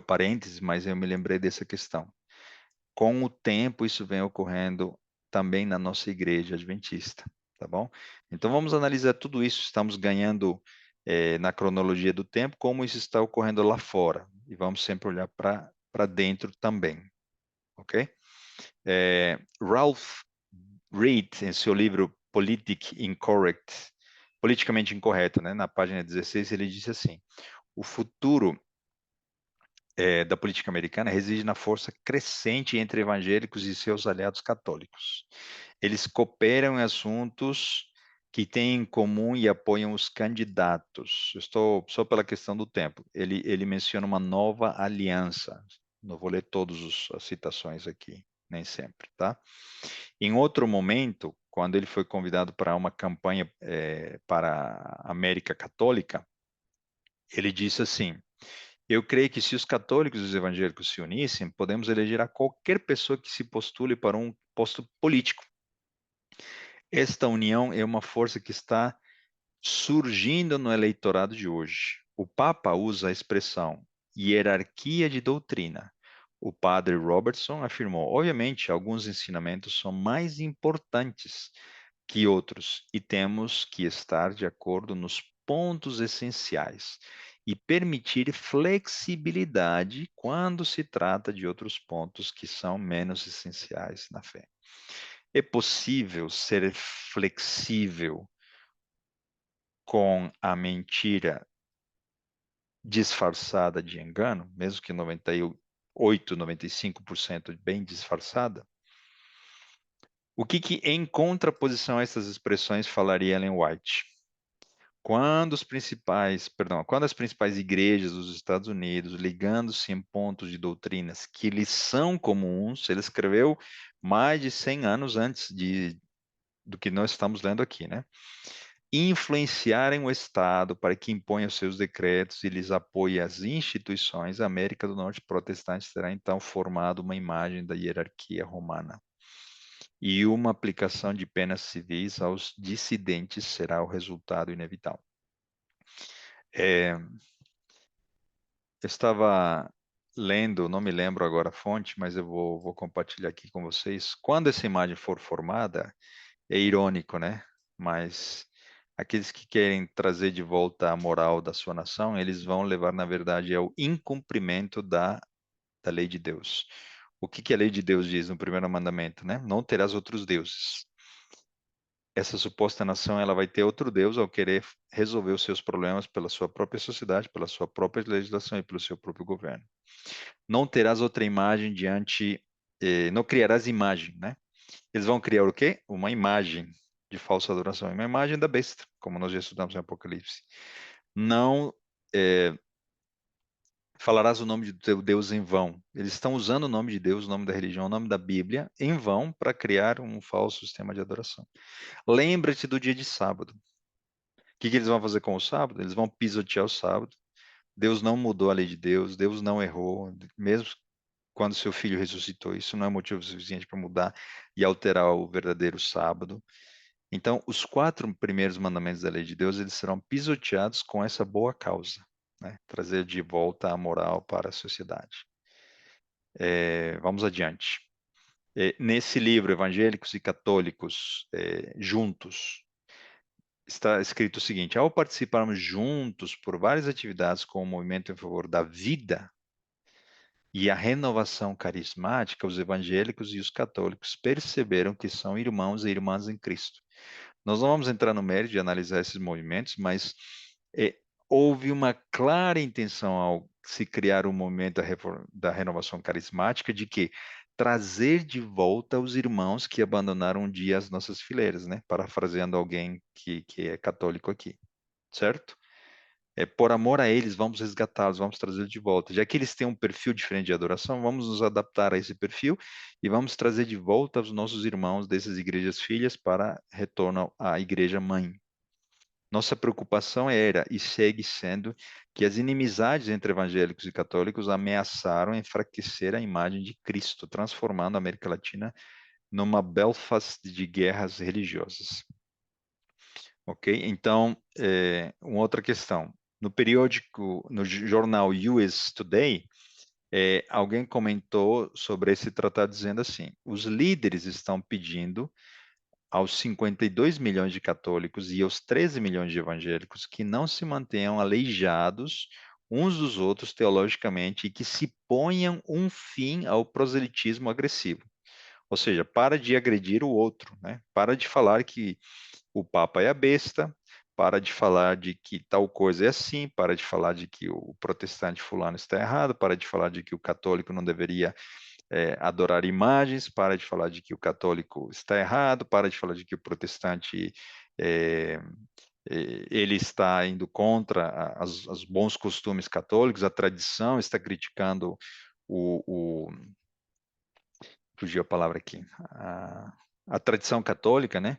parênteses, mas eu me lembrei dessa questão. Com o tempo, isso vem ocorrendo também na nossa igreja adventista, tá bom? Então, vamos analisar tudo isso. Estamos ganhando na cronologia do tempo, como isso está ocorrendo lá fora. E vamos sempre olhar para dentro também, ok? Ralph Reed, em seu livro Politicamente Incorreto, né, na página 16, ele disse assim: o futuro da política americana reside na força crescente entre evangélicos e seus aliados católicos. Eles cooperam em assuntos que têm em comum e apoiam os candidatos. Eu estou só pela questão do tempo. Ele menciona uma nova aliança. Não vou ler todas as citações aqui, nem sempre, tá? Em outro momento, quando ele foi convidado para uma campanha para a América Católica, ele disse assim: eu creio que se os católicos e os evangélicos se unissem, podemos eleger a qualquer pessoa que se postule para um posto político. Esta união é uma força que está surgindo no eleitorado de hoje. O Papa usa a expressão hierarquia de doutrina. O padre Robertson afirmou: obviamente, alguns ensinamentos são mais importantes que outros e temos que estar de acordo nos pontos essenciais e permitir flexibilidade quando se trata de outros pontos que são menos essenciais na fé. É possível ser flexível com a mentira disfarçada de engano, mesmo que 98, 95% bem disfarçada? O que em contraposição a essas expressões falaria Ellen White? Quando as principais igrejas dos Estados Unidos, ligando-se em pontos de doutrinas que lhes são comuns, ele escreveu mais de 100 anos antes do que nós estamos lendo aqui, né? Influenciarem o Estado para que imponha os seus decretos e lhes apoie as instituições, a América do Norte protestante terá então formado uma imagem da hierarquia romana. E uma aplicação de penas civis aos dissidentes será o resultado inevitável. Eu estava lendo, não me lembro agora a fonte, mas eu vou compartilhar aqui com vocês. Quando essa imagem for formada, é irônico, né? Mas aqueles que querem trazer de volta a moral da sua nação, eles vão levar, na verdade, ao incumprimento da lei de Deus. O que a lei de Deus diz no primeiro mandamento, né? Não terás outros deuses. Essa suposta nação, ela vai ter outro Deus ao querer resolver os seus problemas pela sua própria sociedade, pela sua própria legislação e pelo seu próprio governo. Não terás outra imagem não criarás imagem, né? Eles vão criar o quê? Uma imagem de falsa adoração, uma imagem da besta, como nós já estudamos em Apocalipse. Não falarás o nome de teu Deus em vão. Eles estão usando o nome de Deus, o nome da religião, o nome da Bíblia em vão para criar um falso sistema de adoração. Lembra-te do dia de sábado. O que eles vão fazer com o sábado? Eles vão pisotear o sábado. Deus não mudou a lei de Deus, Deus não errou, mesmo quando seu filho ressuscitou. Isso não é motivo suficiente para mudar e alterar o verdadeiro sábado. Então, os 4 primeiros mandamentos da lei de Deus, eles serão pisoteados com essa boa causa, né? Trazer de volta a moral para a sociedade. Vamos adiante. Nesse livro, Evangélicos e Católicos Juntos, está escrito o seguinte: ao participarmos juntos por várias atividades com o movimento em favor da vida e a renovação carismática, os evangélicos e os católicos perceberam que são irmãos e irmãs em Cristo. Nós não vamos entrar no mérito de analisar esses movimentos, mas é, houve uma clara intenção ao se criar um movimento da renovação carismática de que trazer de volta os irmãos que abandonaram um dia as nossas fileiras, né? Parafraseando alguém que é católico aqui, certo? por amor a eles, vamos resgatá-los, vamos trazê-los de volta. Já que eles têm um perfil diferente de adoração, vamos nos adaptar a esse perfil e vamos trazer de volta os nossos irmãos dessas igrejas filhas para retorno à igreja mãe. Nossa preocupação era e segue sendo que as inimizades entre evangélicos e católicos ameaçaram enfraquecer a imagem de Cristo, transformando a América Latina numa Belfast de guerras religiosas. Ok? Então, uma outra questão. No periódico, no jornal US Today, alguém comentou sobre esse tratado dizendo assim: os líderes estão pedindo aos 52 milhões de católicos e aos 13 milhões de evangélicos que não se mantenham aleijados uns dos outros teologicamente e que se ponham um fim ao proselitismo agressivo. Ou seja, para de agredir o outro, né? Para de falar que o Papa é a besta, para de falar de que tal coisa é assim, para de falar de que o protestante fulano está errado, para de falar de que o católico não deveria adorar imagens, para de falar de que o católico está errado, para de falar de que o protestante é, ele está indo contra os bons costumes católicos, a tradição, está criticando o fugiu a palavra aqui, a tradição católica, né?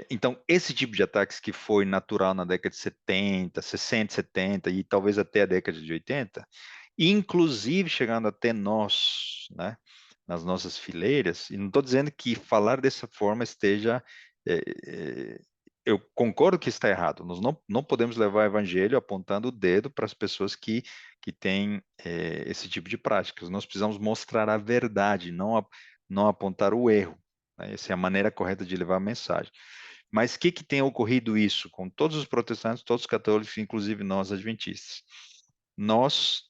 Então, esse tipo de ataques que foi natural na década de 70, 60, 70 e talvez até a década de 80, inclusive chegando até nós, né, nas nossas fileiras, e não estou dizendo que falar dessa forma esteja. é, é, eu concordo que está errado. Nós não podemos levar o evangelho apontando o dedo para as pessoas que têm esse tipo de práticas. Nós precisamos mostrar a verdade, não apontar o erro, né? Essa é a maneira correta de levar a mensagem. Mas o que tem ocorrido isso com todos os protestantes, todos os católicos, inclusive nós adventistas? Nós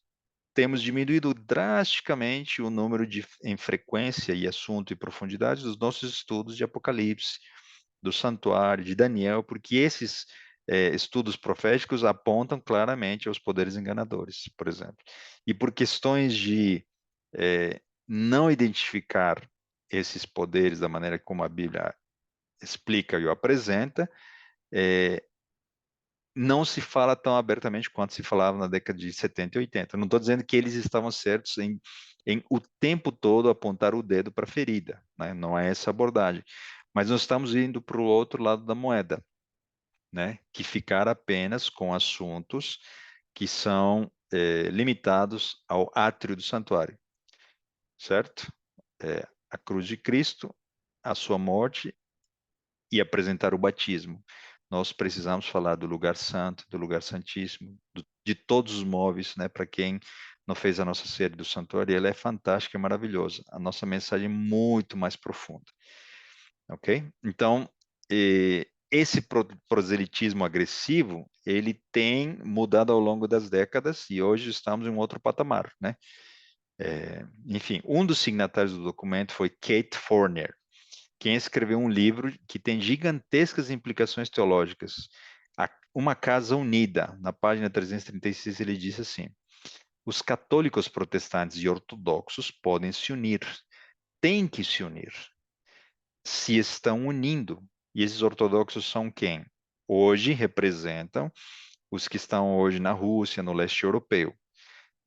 temos diminuído drasticamente o número em frequência e assunto e profundidade dos nossos estudos de Apocalipse, do Santuário, de Daniel, porque esses estudos proféticos apontam claramente aos poderes enganadores, por exemplo. E por questões de não identificar esses poderes da maneira como a Bíblia explica e o apresenta, é, não se fala tão abertamente quanto se falava na década de 70 e 80. Não estou dizendo que eles estavam certos em o tempo todo apontar o dedo para a ferida, né? Não é essa abordagem. Mas nós estamos indo para o outro lado da moeda, né? Que ficar apenas com assuntos que são limitados ao átrio do santuário, certo? A cruz de Cristo, a sua morte e apresentar o batismo. Nós precisamos falar do lugar santo, do lugar santíssimo, de todos os móveis, né? Para quem não fez a nossa série do santuário, ela é fantástica e maravilhosa. A nossa mensagem é muito mais profunda, ok? Então, esse proselitismo agressivo, ele tem mudado ao longo das décadas e hoje estamos em um outro patamar, né? Enfim, um dos signatários do documento foi Kate Fournier, quem escreveu um livro que tem gigantescas implicações teológicas. Uma Casa Unida, na página 336, ele disse assim: os católicos, protestantes e ortodoxos podem se unir, têm que se unir, se estão unindo. E esses ortodoxos são quem? Hoje representam os que estão hoje na Rússia, no leste europeu.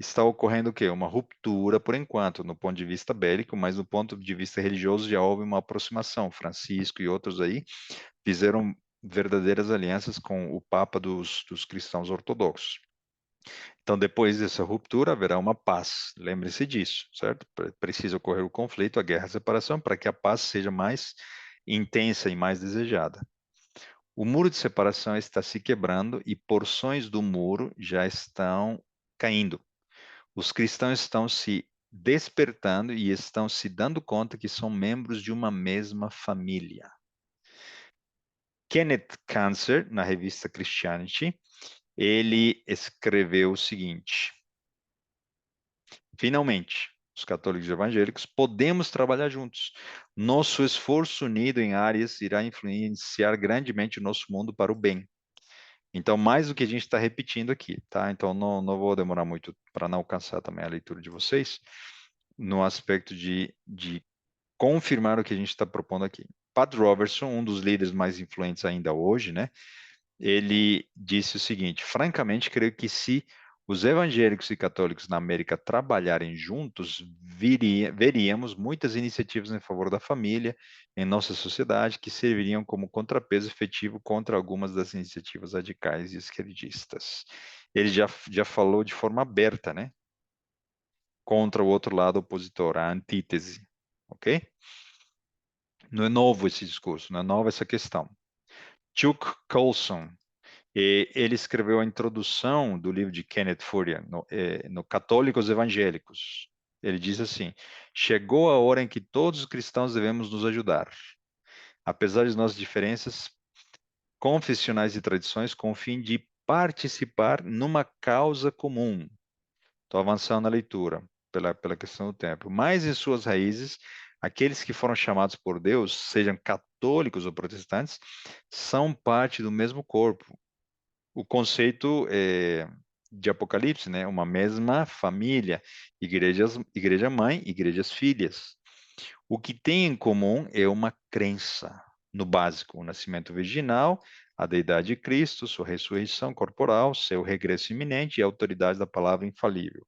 Está ocorrendo o quê? Uma ruptura, por enquanto, no ponto de vista bélico, mas no ponto de vista religioso já houve uma aproximação. Francisco e outros aí fizeram verdadeiras alianças com o Papa dos cristãos ortodoxos. Então, depois dessa ruptura, haverá uma paz. Lembre-se disso, certo? Precisa ocorrer o conflito, a guerra, a separação, para que a paz seja mais intensa e mais desejada. O muro de separação está se quebrando e porções do muro já estão caindo. Os cristãos estão se despertando e estão se dando conta que são membros de uma mesma família. Kenneth Cancer, na revista Christianity, ele escreveu o seguinte: finalmente, os católicos evangélicos podemos trabalhar juntos. Nosso esforço unido em áreas irá influenciar grandemente o nosso mundo para o bem. Então, mais do que a gente está repetindo aqui, tá? Então, não vou demorar muito para não alcançar também a leitura de vocês, no aspecto de confirmar o que a gente está propondo aqui. Pat Robertson, um dos líderes mais influentes ainda hoje, né? ele disse o seguinte: francamente, creio que se os evangélicos e católicos na América trabalharem juntos, veríamos muitas iniciativas em favor da família em nossa sociedade que serviriam como contrapeso efetivo contra algumas das iniciativas radicais e esquerdistas. Ele já falou de forma aberta, né? Contra o outro lado opositor, a antítese, ok? Não é novo esse discurso, não é nova essa questão. Chuck Colson, ele escreveu a introdução do livro de Kenneth Furian, no Católicos Evangélicos. Ele diz assim: chegou a hora em que todos os cristãos devemos nos ajudar, apesar de nossas diferenças confessionais e tradições, com o fim de participar numa causa comum. Estou avançando na leitura, pela questão do tempo. Mas em suas raízes, aqueles que foram chamados por Deus, sejam católicos ou protestantes, são parte do mesmo corpo. O conceito de Apocalipse, né? Uma mesma família, igreja mãe, igrejas filhas. O que tem em comum é uma crença, no básico, o nascimento virginal, a deidade de Cristo, sua ressurreição corporal, seu regresso iminente e a autoridade da palavra infalível.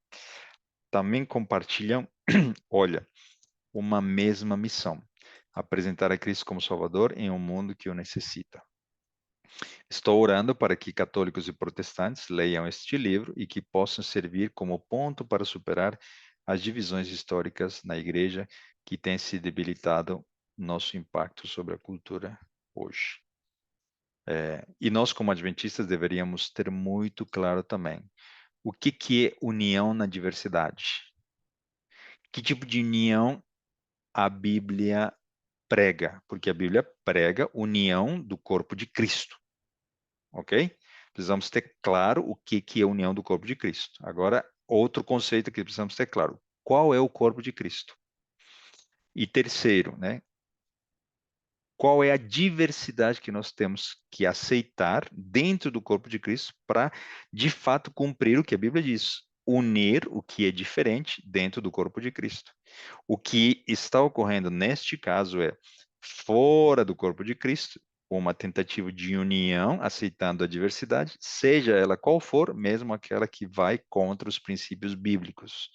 Também compartilham, olha, uma mesma missão: apresentar a Cristo como Salvador em um mundo que o necessita. Estou orando para que católicos e protestantes leiam este livro e que possam servir como ponto para superar as divisões históricas na igreja que têm se debilitado nosso impacto sobre a cultura hoje. E nós, como adventistas, deveríamos ter muito claro também o que é união na diversidade. Que tipo de união a Bíblia prega? Porque a Bíblia prega união do corpo de Cristo. Ok? Precisamos ter claro o que é a união do corpo de Cristo. Agora, outro conceito que precisamos ter claro: qual é o corpo de Cristo? E terceiro, né? Qual é a diversidade que nós temos que aceitar dentro do corpo de Cristo para, de fato, cumprir o que a Bíblia diz? Unir o que é diferente dentro do corpo de Cristo. O que está ocorrendo neste caso é, fora do corpo de Cristo, uma tentativa de união, aceitando a diversidade, seja ela qual for, mesmo aquela que vai contra os princípios bíblicos.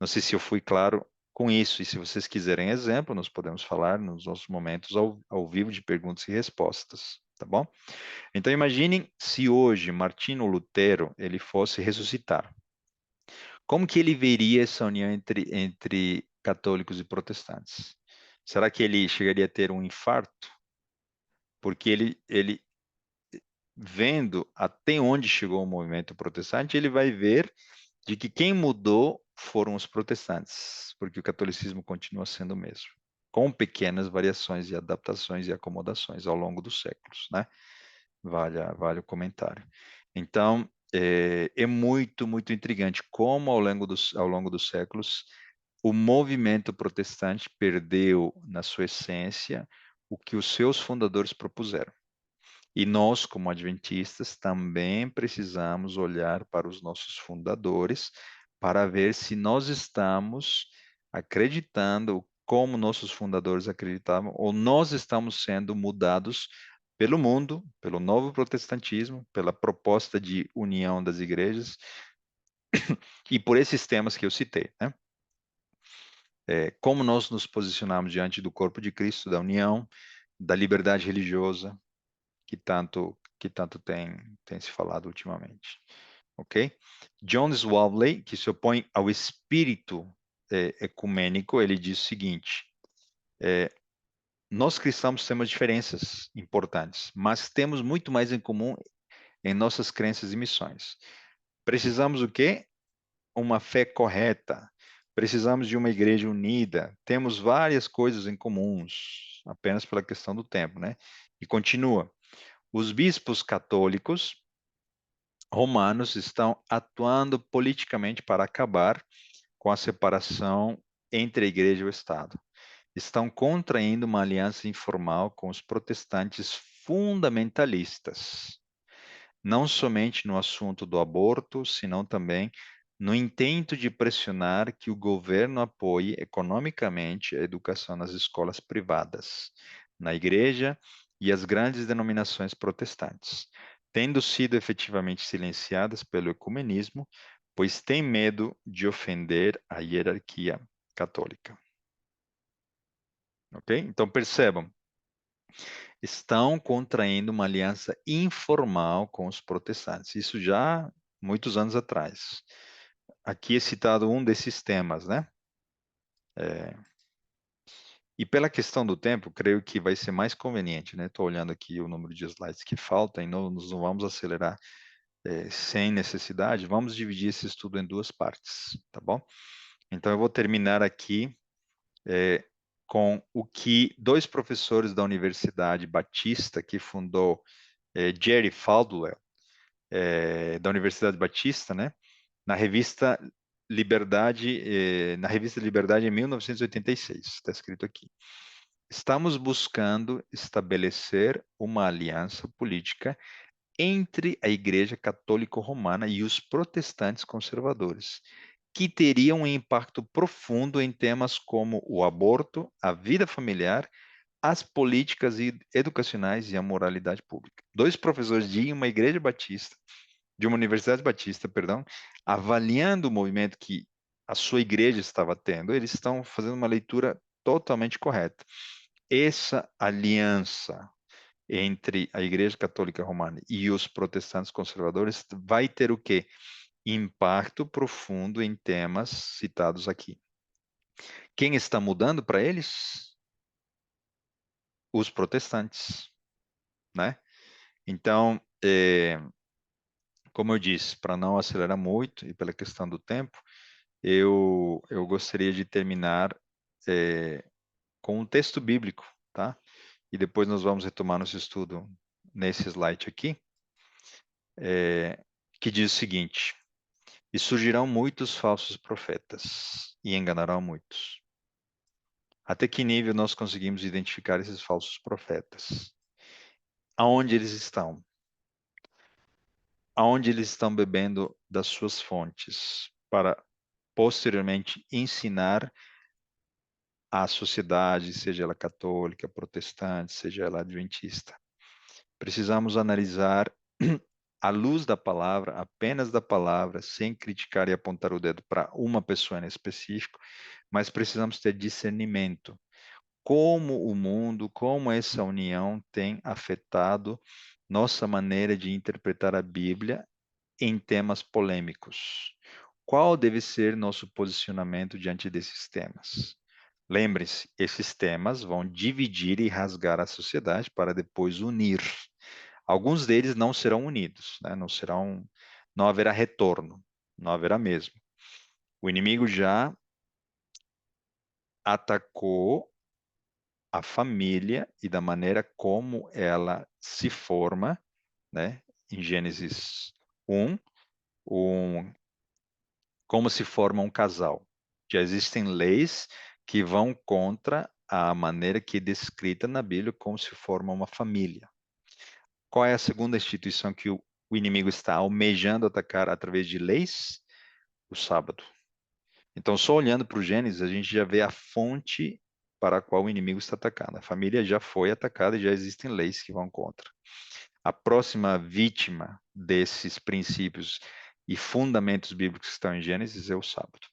Não sei se eu fui claro com isso, e se vocês quiserem exemplo, nós podemos falar nos nossos momentos ao vivo de perguntas e respostas, tá bom? Então imaginem se hoje Martinho Lutero ele fosse ressuscitar. Como que ele veria essa união entre católicos e protestantes? Será que ele chegaria a ter um infarto? Porque ele vendo até onde chegou o movimento protestante, ele vai ver de que quem mudou foram os protestantes, porque o catolicismo continua sendo o mesmo, com pequenas variações e adaptações e acomodações ao longo dos séculos, né? Vale o comentário. Então, é muito, muito intrigante como ao longo dos séculos o movimento protestante perdeu na sua essência o que os seus fundadores propuseram. E nós, como adventistas, também precisamos olhar para os nossos fundadores para ver se nós estamos acreditando como nossos fundadores acreditavam, ou nós estamos sendo mudados pelo mundo, pelo novo protestantismo, pela proposta de união das igrejas e por esses temas que eu citei, né? Como nós nos posicionamos diante do corpo de Cristo, da união, da liberdade religiosa, que tanto tem se falado ultimamente, ok? John Swavely, que se opõe ao espírito ecumênico, ele diz o seguinte: nós cristãos temos diferenças importantes, mas temos muito mais em comum em nossas crenças e missões. Precisamos o quê? Uma fé correta. Precisamos de uma igreja unida. Temos várias coisas em comuns, apenas pela questão do tempo, né? E continua. Os bispos católicos romanos estão atuando politicamente para acabar com a separação entre a igreja e o Estado. Estão contraindo uma aliança informal com os protestantes fundamentalistas, não somente no assunto do aborto, senão também no intento de pressionar que o governo apoie economicamente a educação nas escolas privadas, na igreja e as grandes denominações protestantes. tendo sido efetivamente silenciadas pelo ecumenismo, pois têm medo de ofender a hierarquia católica. Ok? Então percebam, estão contraindo uma aliança informal com os protestantes. Isso já muitos anos atrás. Aqui é citado um desses temas, né? E pela questão do tempo, creio que vai ser mais conveniente, né? Estou olhando aqui o número de slides que faltam e não, nós não vamos acelerar sem necessidade. Vamos dividir esse estudo em duas partes, tá bom? Então eu vou terminar aqui é, com o que dois professores da Universidade Batista, que fundou Jerry Falwell, da Universidade Batista, né? Na revista Liberdade, na revista Liberdade em 1986, está escrito aqui. Estamos buscando estabelecer uma aliança política entre a Igreja Católica Romana e os protestantes conservadores, que teria um impacto profundo em temas como o aborto, a vida familiar, as políticas educacionais e a moralidade pública. Dois professores de uma igreja batista, de uma universidade batista, perdão, avaliando o movimento que a sua igreja estava tendo, eles estão fazendo uma leitura totalmente correta. Essa aliança entre a Igreja Católica Romana e os protestantes conservadores vai ter o quê? Impacto profundo em temas citados aqui. Quem está mudando para eles? Os protestantes, né? Então, como eu disse, para não acelerar muito e pela questão do tempo, eu gostaria de terminar com um texto bíblico, tá? E depois nós vamos retomar nosso estudo nesse slide aqui, que diz o seguinte: E surgirão muitos falsos profetas e enganarão muitos. Até que nível nós conseguimos identificar esses falsos profetas? Aonde eles estão? Aonde eles estão bebendo das suas fontes para posteriormente ensinar à sociedade, seja ela católica, protestante, seja ela adventista. Precisamos analisar à luz da palavra, apenas da palavra, sem criticar e apontar o dedo para uma pessoa em específico, mas precisamos ter discernimento. Como o mundo, como essa união tem afetado nossa maneira de interpretar a Bíblia em temas polêmicos. Qual deve ser nosso posicionamento diante desses temas? Lembre-se, esses temas vão dividir e rasgar a sociedade para depois unir. Alguns deles não serão unidos, né? Não haverá retorno, não haverá mesmo. O inimigo já atacou a família e da maneira como ela se forma, né? Em Gênesis 1, como se forma um casal. Já existem leis que vão contra a maneira que é descrita na Bíblia como se forma uma família. Qual é a segunda instituição que o inimigo está almejando atacar através de leis? O sábado. Então, só olhando para o Gênesis, a gente já vê a fonte para a qual o inimigo está atacando. A família já foi atacada e já existem leis que vão contra. A próxima vítima desses princípios e fundamentos bíblicos que estão em Gênesis é o sábado.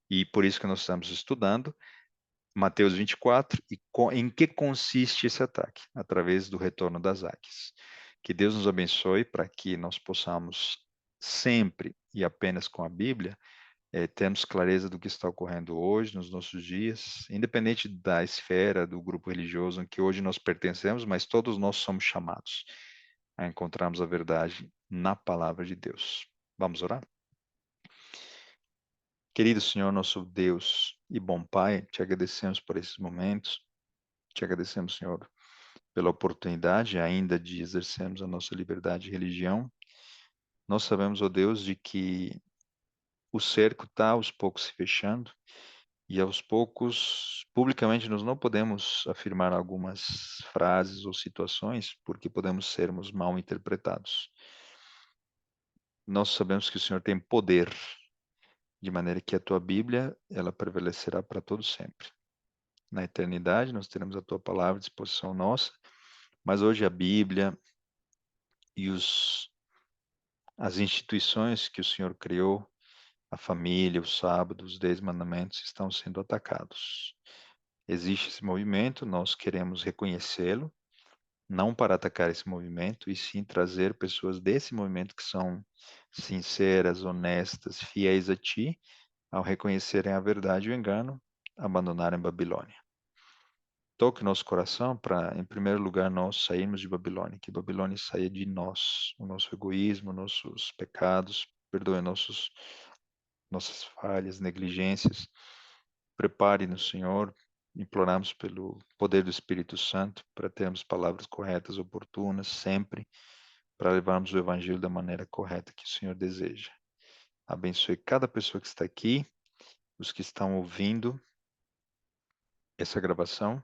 E por isso que nós estamos estudando Mateus 24 e em que consiste esse ataque? Através do retorno das águias. Que Deus nos abençoe para que nós possamos sempre e apenas com a Bíblia termos clareza do que está ocorrendo hoje, nos nossos dias, independente da esfera, do grupo religioso em que hoje nós pertencemos, mas todos nós somos chamados a encontrarmos a verdade na palavra de Deus. Vamos orar? Querido Senhor, nosso Deus e bom Pai, te agradecemos por esses momentos, te agradecemos, Senhor, pela oportunidade ainda de exercermos a nossa liberdade de religião. Nós sabemos, ó Deus, de que o cerco está aos poucos se fechando e aos poucos, publicamente, nós não podemos afirmar algumas frases ou situações porque podemos sermos mal interpretados. Nós sabemos que o Senhor tem poder, de maneira que a tua Bíblia, ela prevalecerá para todo sempre. Na eternidade, nós teremos a tua palavra à disposição nossa, mas hoje a Bíblia e as instituições que o Senhor criou, a família, o sábado, os 10 mandamentos estão sendo atacados. Existe esse movimento, nós queremos reconhecê-lo, não para atacar esse movimento, e sim trazer pessoas desse movimento que são sinceras, honestas, fiéis a Ti, ao reconhecerem a verdade e o engano, abandonarem Babilônia. Toque nosso coração para, em primeiro lugar, nós sairmos de Babilônia, que Babilônia saia de nós, o nosso egoísmo, nossos pecados, perdoe nossas falhas, negligências. Prepare-nos, Senhor, imploramos pelo poder do Espírito Santo para termos palavras corretas, oportunas, sempre, para levarmos o Evangelho da maneira correta que o Senhor deseja. Abençoe cada pessoa que está aqui, os que estão ouvindo essa gravação,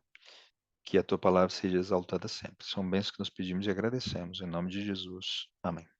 que a tua palavra seja exaltada sempre. São bênçãos que nós pedimos e agradecemos. Em nome de Jesus. Amém.